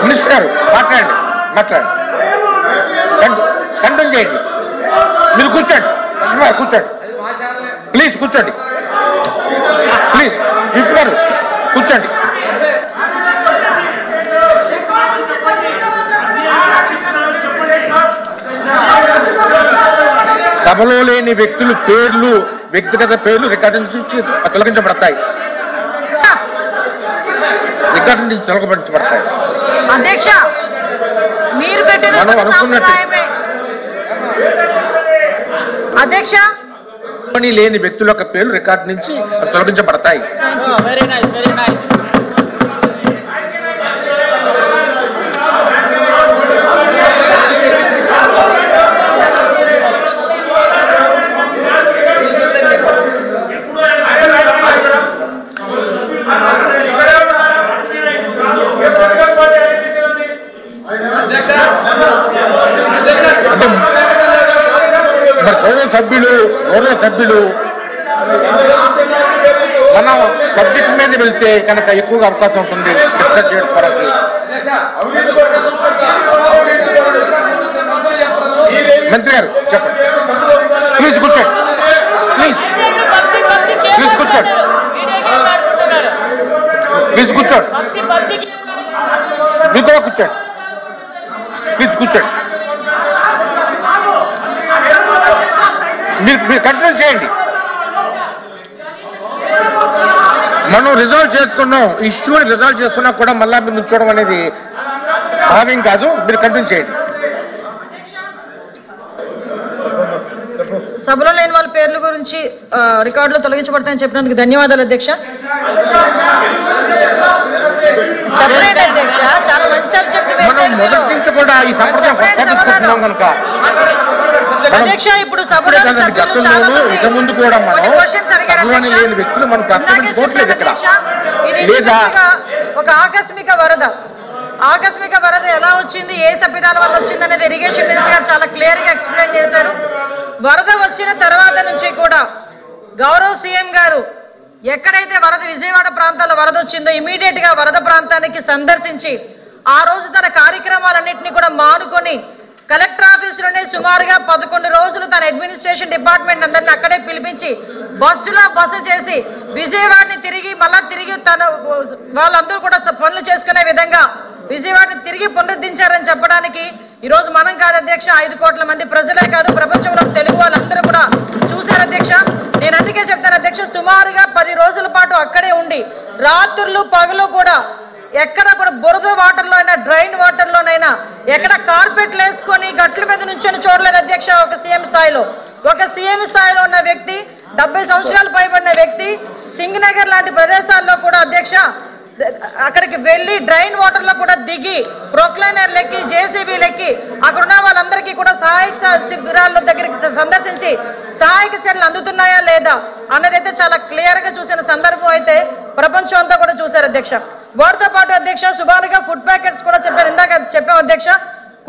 Minister గారు మాట్లాడండి continue చేయండి. మీరు కూర్చోండి, కృష్ణ కూర్చోండి, ప్లీజ్ కూర్చోండి, ప్లీజ్ విప్ గారు కూర్చోండి. సభలో లేని వ్యక్తులు పేర్లు, వ్యక్తిగత పేర్లు రికార్డు నుంచి తొలగించబడతాయి. రికార్డు నుంచి తొలగించబడతాయి. అధ్యక్ష, మీరు పెట్టిన మనం అనుకున్నట్టు అధ్యక్ష లేని వ్యక్తుల యొక్క పేర్లు రికార్డు నుంచి తొలగించబడతాయి. గౌరవ సభ్యులు మనం సబ్జెక్ట్ మీద వెళ్తే కనుక ఎక్కువగా అవకాశం ఉంటుంది డిస్కస్ చేయడానికి. మంత్రి గారు చెప్పండి, ప్లీజ్ కూర్చోండి, ప్లీజ్ కూర్చోండి, ప్లీజ్ కూర్చోండి, మీరు కూడా కూర్చోండి, ప్లీజ్ కూర్చోండి, మీరు కంటిన్యూ చేయండి. మనం రిజాల్వ్ చేసుకున్నాం, ఇష్యూని రిజాల్వ్ చేసుకున్నా కూడా మళ్ళా మీరు నుంచోవడం అనేది భావ్యం కాదు. మీరు కంటిన్యూ చేయండి. సభలో లేని వాళ్ళ పేర్ల గురించి రికార్డులో తొలగించబడతాయని చెప్పినందుకు ధన్యవాదాలు అధ్యక్ష. చెప్పండి అధ్యక్ష, చాలా మంచి సబ్జెక్ట్. మనం మొదటి నుంచి కూడా ఈ సంప్రదాయం కొనసాగించుకుంటున్నాం కనుక అధ్యక్ష, ఇప్పుడు సభలో ఇక ముందు కూడా మనం లేని వ్యక్తులు మనం ప్రస్తావించుకోవట్లేదు ఇక్కడ. లేదా ఒక ఆకస్మిక వరద ఎలా వచ్చింది, ఏ తప్పిదాల వల్ల వచ్చింది అనేది ఇరిగేషన్ మినిస్టర్ గారు చాలా క్లియర్ గా ఎక్స్ప్లెయిన్ చేశారు. వరద వచ్చిన తర్వాత నుంచి కూడా గౌరవ సీఎం గారు ఎక్కడైతే విజయవాడ ప్రాంతాల్లో వరద వచ్చిందో ఇమీడియట్ గా వరద ప్రాంతానికి సందర్శించి ఆ రోజు తన కార్యక్రమాలన్నింటినీ కూడా మానుకొని కలెక్టర్ ఆఫీసులోనే సుమారుగా 11 రోజులు తన అడ్మినిస్ట్రేషన్ డిపార్ట్మెంట్ అందరినీ అక్కడే పిలిపించి బస్సు చేసి విజయవాడని తిరిగి తన వాళ్ళందరూ కూడా పనులు చేసుకునే విధంగా విజయవాడని తిరిగి పునరుద్ధరించారని చెప్పడానికి ఈరోజు మనం కాదు అధ్యక్ష, 5 కోట్ల మంది ప్రజలే కాదు ప్రపంచంలో తెలుగు వాళ్ళందరూ కూడా చూశారు అధ్యక్ష. నేను అందుకే చెప్తాను అధ్యక్ష, సుమారుగా 10 రోజుల పాటు అక్కడే ఉండి రాత్రులు పగలు కూడా ఎక్కడ కూడా బురద వాటర్లోనైనా డ్రైన్ వాటర్లోనైనా ఎక్కడ కార్పెట్లు వేసుకొని గట్ల మీద నుంచొని చూడలేదు అధ్యక్ష. ఒక సీఎం స్థాయిలో ఉన్న వ్యక్తి, 70 సంవత్సరాలు పైబడిన వ్యక్తి సింగనగర్ లాంటి ప్రదేశాల్లో కూడా అధ్యక్ష అక్కడికి వెళ్ళి డ్రైన్ వాటర్ లో కూడా దిగి ప్రొక్లైనర్ లెక్కి జేసీబీ లెక్కి అక్కడ ఉన్న వాళ్ళందరికీ కూడా సహాయక శిబిరాల దగ్గరికి సందర్శించి సహాయక చర్యలు అందుతున్నాయా లేదా అన్నదైతే చాలా క్లియర్ గా చూసిన సందర్భం అయితే ప్రపంచం అంతా కూడా చూశారు అధ్యక్ష. వాటితో పాటు అధ్యక్ష సుమారుగా ఫుడ్ ప్యాకెట్స్ కూడా చెప్పారు, ఇందాక చెప్పాం అధ్యక్ష.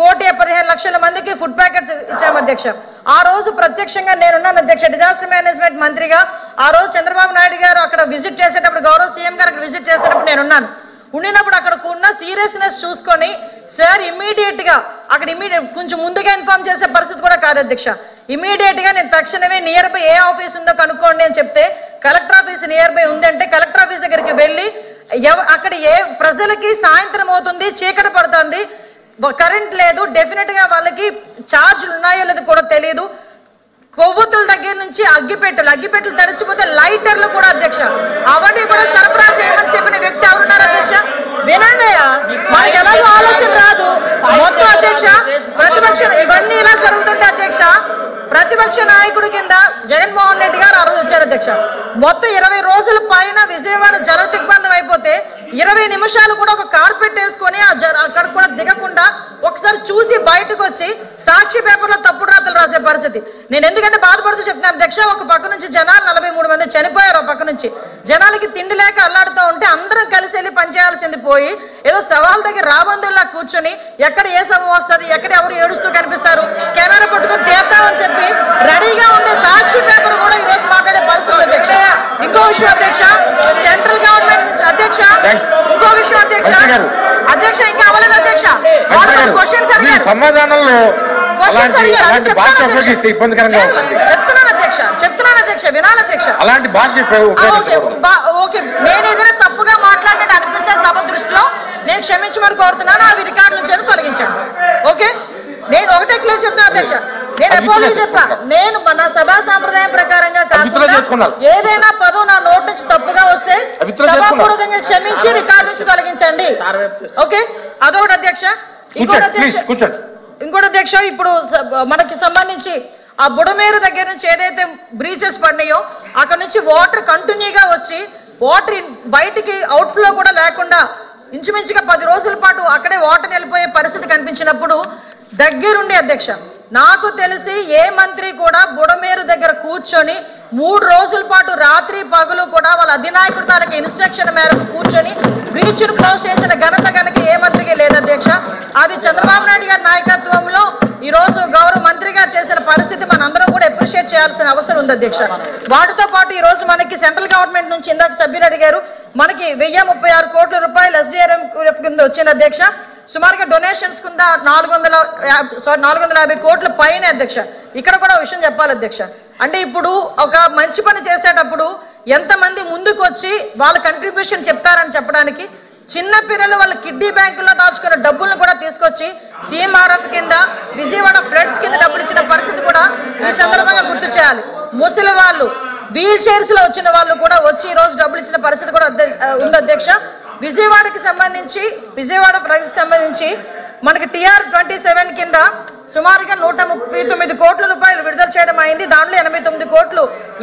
1,15,00,000 మందికి ఫుడ్ ప్యాకెట్స్ ఇచ్చాము అధ్యక్ష. ఆ రోజు ప్రత్యక్షంగా నేనున్నాను అధ్యక్ష, డిజాస్టర్ మేనేజ్మెంట్ మంత్రిగా. ఆ రోజు చంద్రబాబు నాయుడు గారు అక్కడ విజిట్ చేసేటప్పుడు, గౌరవ సీఎం గారు అక్కడ విజిట్ చేసేటప్పుడు నేనున్నాను. ఉండినప్పుడు అక్కడ ఉన్న సీరియస్నెస్ చూసుకొని సార్ ఇమీడియట్ గా అక్కడ కొంచెం ముందుగా ఇన్ఫార్మ్ చేసే పరిస్థితి కూడా కాదు అధ్యక్ష. ఇమీడియట్ గా నేను తక్షణమే నియర్ బై ఏ ఆఫీస్ ఉందో కనుక్కోండి అని చెప్తే కలెక్టర్ ఆఫీస్ నియర్ బై ఉందంటే కలెక్టర్ ఆఫీస్ దగ్గరికి వెళ్ళి అక్కడ ఏ ప్రజలకి సాయంత్రం అవుతుంది, చీకటి పడుతుంది, కరెంట్ లేదు, డెఫినెట్ గా వాళ్ళకి ఛార్జీలు ఉన్నాయో లేదో కూడా తెలియదు. కొవ్వొత్తుల దగ్గర నుంచి అగ్గిపెట్టెలు తడిచిపోతే లైటర్లు కూడా అధ్యక్ష అవన్నీ కూడా సరఫరా చేయమని చెప్పిన వ్యక్తి ఎవరున్నారు అధ్యక్ష? వినండి, మనకి ఎలాగో ఆలోచన రాదు మొత్తం అధ్యక్ష. ప్రతిపక్షం ఇవన్నీ ఇలా జరుగుతుంటే అధ్యక్ష ప్రతిపక్ష నాయకుడి కింద జగన్మోహన్ రెడ్డి గారు ఆ రోజు వచ్చారు అధ్యక్ష. మొత్తం 20 రోజుల పైన విజయవాడ జల దిగ్బంధం అయిపోతే 20 నిమిషాలు కూడా ఒక కార్పెట్ వేసుకొని అక్కడ కూడా దిగకుండా ఒకసారి చూసి బయటకు వచ్చి సాక్షి పేపర్లో తప్పుడు రాతలు రాసే పరిస్థితి. నేను ఎందుకంటే బాధపడుతూ చెప్తున్నాను అధ్యక్ష, ఒక పక్క నుంచి జనాలు 43 మంది చనిపోయారు, ఒక పక్క నుంచి జనాలకి తిండి లేక అల్లాడుతూ ఉంటే అందరం కలిసి వెళ్ళి పనిచేయాల్సింది పోయి ఏదో సవాల్ దగ్గర రాబందుల్లా కూర్చొని ఎక్కడ ఏ సభ వస్తుంది, ఎక్కడ ఎవరు ఏడుస్తూ కనిపిస్తారు, కెమెరా పట్టుకొని తీద్దామని చెప్పి రెడీగా ఉండే సాక్షి పేపర్ కూడా ఈ రోజు మాట్లాడే పరిస్థితి అధ్యక్ష. ఇంకో విషయం అధ్యక్ష, సెంట్రల్ గవర్నమెంట్ నుంచి అధ్యక్ష, ఇంకో విషయం అధ్యక్ష, అధ్యక్ష ఇంకా అవ్వలేదు అధ్యక్ష, క్వశ్చన్స్ అడిగారు, సమాధానంలో చెప్తున్నాను అధ్యక్ష, వినాలి అధ్యక్ష. అలాంటి భాష ఓకే, నేను ఏదైనా తప్పుగా మాట్లాడినట్టు అనిపిస్తే సభ దృష్టిలో నేను క్షమించమని కోరుతున్నాను, అవి రికార్డుల నుంచి తొలగించండి. ఓకే, నేను ఒకటే క్లియర్ చెప్తాను అధ్యక్ష, నేను అపోలజీ చెప్పా, నేను మన సభా సాంప్రదాయం ప్రకారంగా కాకుండా ఏదైనా పదం నా నోటి నుంచి తప్పుగా వస్తే సభాపూర్వకంగా క్షమించి రికార్డు నుంచి తొలగించండి. ఓకే, అదొకటి అధ్యక్ష. ఇంకోటి అధ్యక్ష, ఇప్పుడు మనకి సంబంధించి ఆ బుడమేరు దగ్గర నుంచి ఏదైతే బ్రీచెస్ పడినాయో అక్కడ నుంచి వాటర్ కంటిన్యూగా వచ్చి వాటర్ బయటికి అవుట్ఫ్లో కూడా లేకుండా ఇంచుమించుగా 10 రోజుల పాటు అక్కడే వాటర్ వెళ్ళిపోయే పరిస్థితి కనిపించినప్పుడు దగ్గరుండి అధ్యక్ష, నాకు తెలిసి ఏ మంత్రి కూడా బుడమేరు దగ్గర కూర్చొని 3 రోజుల పాటు రాత్రి పగలు కూడా వాళ్ళ అధినాయకుడు తాలూకు ఇన్స్ట్రక్షన్ మేరకు కూర్చొని బ్రీచ్ ను క్లోజ్ చేసిన ఘనత కనుక ఏ మంత్రికి లేదు అధ్యక్ష. అది చంద్రబాబు నాయుడు గారి నాయకత్వంలో ఈ రోజు గౌరవ మంత్రి గారు చేసిన పరిస్థితి మనందరం కూడా అప్రిషియేట్ చేయాల్సిన అవసరం ఉంది అధ్యక్ష. వాటితో పాటు ఈ రోజు మనకి సెంట్రల్ గవర్నమెంట్ నుంచి ఇందాక సభ్యులు అడిగారు, మనకి 1036 కోట్ల రూపాయలు SDRF కింద వచ్చింది అధ్యక్ష. సుమారుగా డొనేషన్స్ కింద 450 కోట్ల పైన అధ్యక్ష. ఇక్కడ కూడా ఒక విషయం చెప్పాలి అధ్యక్ష, అంటే ఇప్పుడు ఒక మంచి పని చేసేటప్పుడు ఎంతమంది ముందుకు వచ్చి వాళ్ళ కంట్రిబ్యూషన్ చెప్తారని చెప్పడానికి చిన్న పిల్లలు వాళ్ళ కిడ్నీ బ్యాంకుల్లో దాచుకున్న డబ్బులను కూడా తీసుకొచ్చి CMRF కింద విజయవాడ ఫ్లడ్స్ కింద డబ్బులు ఇచ్చిన పరిస్థితి కూడా ఈ సందర్భంగా గుర్తు చేయాలి. ముసలి వాళ్ళు వీల్ చైర్స్ లో వచ్చిన వాళ్ళు కూడా వచ్చి ఈ రోజు డబ్బులు ఇచ్చిన పరిస్థితి కూడా ఉంది అధ్యక్ష. విజయవాడకి సంబంధించి విజయవాడ ప్రజలకు సంబంధించి మనకి TR27 కింద సుమారుగా 139 కోట్ల రూపాయలు విడుదల చేయడం అయింది. దాంట్లో 89 కోట్లు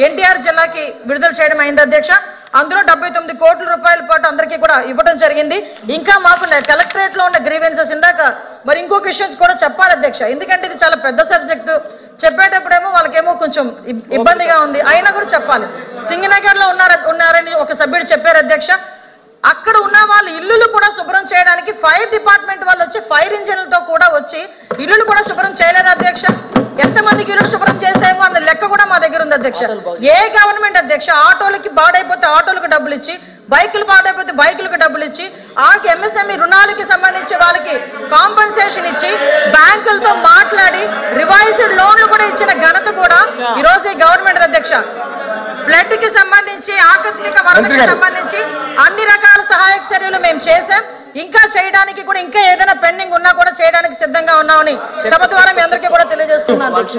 NTR జిల్లాకి విడుదల చేయడం అయింది అధ్యక్ష. అందులో 79 కోట్ల రూపాయల పాటు అందరికీ కూడా ఇవ్వడం జరిగింది. ఇంకా మాకు కలెక్టరేట్ లో ఉన్న గ్రీవెన్సెస్ ఇందాక మరి ఇంకొక విషయం కూడా చెప్పాలి అధ్యక్ష, ఎందుకంటే ఇది చాలా పెద్ద సబ్జెక్టు. చెప్పేటప్పుడేమో వాళ్ళకేమో కొంచెం ఇబ్బందిగా ఉంది, అయినా కూడా చెప్పాలి. సింగనగర్ లో ఉన్నారని ఒక సభ్యుడు చెప్పారు అధ్యక్ష. అక్కడ ఉన్న వాళ్ళ ఇల్లులు కూడా శుభ్రం చేయడానికి ఫైర్ డిపార్ట్మెంట్ వాళ్ళు వచ్చి ఫైర్ ఇంజిన్లతో కూడా వచ్చి ఇల్లులు కూడా శుభ్రం చేయలేదు అధ్యక్ష. ఎంతమందికి ఇల్లు శుభ్రం చేసామో అన్న లెక్క కూడా మా దగ్గర ఉంది అధ్యక్ష. ఏ గవర్నమెంట్ అధ్యక్ష ఆటోలకి బాడైపోతే ఆటోలకు డబ్బులు ఇచ్చి, బైకులు పాడైపోతే బైకులకు డబ్బులు ఇచ్చి, MSME రుణాలకి సంబంధించి వాళ్ళకి కాంపెన్సేషన్ ఇచ్చి బ్యాంకులతో మాట్లాడి రివైజ్డ్ లోన్లు కూడా ఇచ్చిన ఘనత కూడా ఈ రోజు ఈ గవర్నమెంట్ అధ్యక్ష. ఫ్లడ్ కి సంబంధించి, ఆకస్మిక వరదకి సంబంధించి అన్ని రకాల సహాయక చర్యలు మేము చేసాం. ఇంకా చేయడానికి కూడా ఇంకా ఏదైనా పెండింగ్ ఉన్నా కూడా చేయడానికి సిద్ధంగా ఉన్నామని సభ ద్వారా మీ అందరికీ కూడా తెలియజేసుకున్నాను అధ్యక్ష.